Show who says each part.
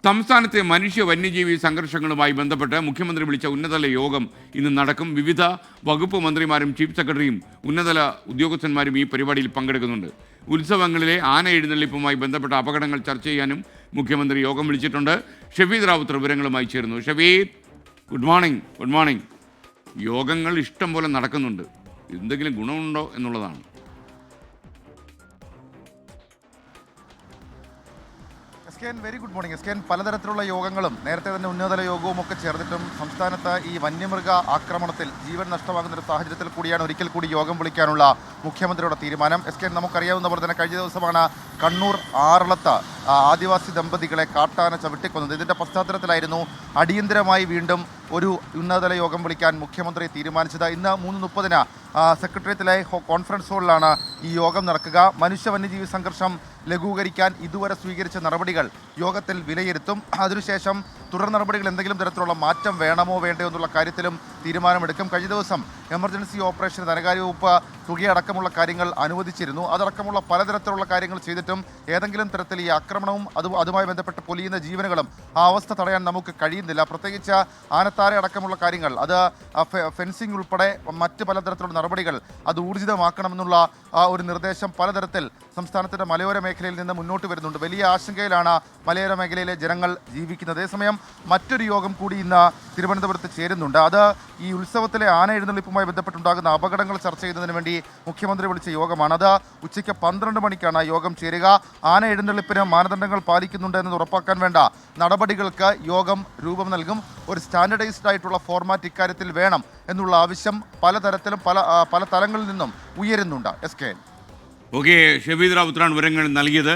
Speaker 1: സംസ്ഥാനത്തെ മനുഷ്യ വന്യജീവി സംഘർഷങ്ങളുമായി ബന്ധപ്പെട്ട് മുഖ്യമന്ത്രി വിളിച്ച ഉന്നതതല യോഗം ഇന്ന് നടക്കും. വിവിധ വകുപ്പ് മന്ത്രിമാരും ചീഫ് സെക്രട്ടറിയും ഉന്നതതല ഉദ്യോഗസ്ഥന്മാരും ഈ പരിപാടിയിൽ പങ്കെടുക്കുന്നുണ്ട്. ഉത്സവങ്ങളിലെ ആന എഴുന്നള്ളിപ്പുമായി ബന്ധപ്പെട്ട അപകടങ്ങൾ ചർച്ച ചെയ്യാനും മുഖ്യമന്ത്രി യോഗം വിളിച്ചിട്ടുണ്ട്. ഷഫീദ് റാവുത്തർ വിവരങ്ങളുമായി ചേരുന്നു. Shafeed, good morning. Good morning. യോഗങ്ങൾ ഇഷ്ടം പോലെ നടക്കുന്നുണ്ട്. എന്തെങ്കിലും ഗുണമുണ്ടോ എന്നുള്ളതാണ്.
Speaker 2: Very good morning. S K, പലതരത്തിലുള്ള യോഗങ്ങളും നേരത്തെ തന്നെ ഉന്നതതല യോഗവും ഒക്കെ ചേർന്നിട്ടും സംസ്ഥാനത്ത് ഈ വന്യമൃഗ ആക്രമണത്തിൽ ജീവൻ നഷ്ടമാകുന്ന ഒരു സാഹചര്യത്തിൽ കൂടിയാണ് ഒരിക്കൽ കൂടി യോഗം വിളിക്കാനുള്ള മുഖ്യമന്ത്രിയുടെ തീരുമാനം. എസ് കെ, നമുക്കറിയാവുന്ന പോലെ തന്നെ കഴിഞ്ഞ ദിവസമാണ് കണ്ണൂർ ആറളത്ത് ആദിവാസി ദമ്പതികളെ കാട്ടാന ചവിട്ടിക്കൊന്നത്. ഇതിൻ്റെ പശ്ചാത്തലത്തിലായിരുന്നു അടിയന്തരമായി വീണ്ടും ഒരു ഉന്നതതല യോഗം വിളിക്കാൻ മുഖ്യമന്ത്രി തീരുമാനിച്ചത്. ഇന്ന് 3:30 സെക്രട്ടേറിയറ്റിലെ കോൺഫറൻസ് ഹാളിലാണ് ഈ യോഗം നടക്കുക. മനുഷ്യ വന്യജീവി സംഘർഷം ലഘൂകരിക്കാൻ ഇതുവരെ സ്വീകരിച്ച നടപടികൾ യോഗത്തിൽ വിലയിരുത്തും. അതിനുശേഷം തുടർ നടപടികൾ എന്തെങ്കിലും തരത്തിലുള്ള മാറ്റം വേണമോ വേണ്ടയോ എന്നുള്ള കാര്യത്തിലും തീരുമാനമെടുക്കും. കഴിഞ്ഞ ദിവസം എമർജൻസി ഓപ്പറേഷൻ ധനകാര്യ വകുപ്പ് തുകയടക്കമുള്ള കാര്യങ്ങൾ അനുവദിച്ചിരുന്നു. അതടക്കമുള്ള പലതരത്തിലുള്ള കാര്യങ്ങൾ ചെയ്തിട്ടും ഏതെങ്കിലും തരത്തിൽ ഈ ആക്രമണവും അതുമായി ബന്ധപ്പെട്ട് പൊലിയുന്ന ജീവനുകളും ആ അവസ്ഥ തടയാൻ നമുക്ക് കഴിയുന്നില്ല. പ്രത്യേകിച്ച് ആനത്താര അടക്കമുള്ള കാര്യങ്ങൾ, അത് ഫെൻസിംഗ് ഉൾപ്പെടെ മറ്റ് പലതരത്തിലുള്ള നടപടികൾ അത് ഊർജിതമാക്കണമെന്നുള്ള ഒരു നിർദ്ദേശം പലതരത്തിൽ സംസ്ഥാനത്തിൻ്റെ മലയോര മേഖലയിൽ നിന്ന് മുന്നോട്ട് വരുന്നുണ്ട്. വലിയ ആശങ്കയിലാണ് മലയോര മേഖലയിലെ ജനങ്ങൾ ജീവിക്കുന്നത്. അതേസമയം മറ്റൊരു യോഗം കൂടി ഇന്ന് തിരുവനന്തപുരത്ത് ചേരുന്നുണ്ട്. അത് ഈ ഉത്സവത്തിലെ ആന എഴുന്നള്ളിപ്പുമായി ബന്ധപ്പെട്ടുണ്ടാകുന്ന അപകടങ്ങൾ ചർച്ച ചെയ്യുന്നതിന് വേണ്ടി മുഖ്യമന്ത്രി വിളിച്ച യോഗമാണ്. അത് ഉച്ചയ്ക്ക് 12 മണിക്കാണ് യോഗം ചേരുക. ആന എഴുന്നള്ളിപ്പിന് മാനദണ്ഡങ്ങൾ പാലിക്കുന്നുണ്ട് എന്ന് ഉറപ്പാക്കാൻ വേണ്ട നടപടികൾക്ക് യോഗം രൂപം നൽകും. ഒരു സ്റ്റാൻഡർഡൈസ്ഡ് ആയിട്ടുള്ള ഫോർമാറ്റ് ഇക്കാര്യത്തിൽ വേണം എന്നുള്ള ആവശ്യം പലതരത്തിലും പല തലങ്ങളിൽ നിന്നും ഉയരുന്നുണ്ട്. S K.
Speaker 1: ഓക്കെ, ഷഫീദ് റാവുത്തറാണ് വിവരങ്ങൾ നൽകിയത്.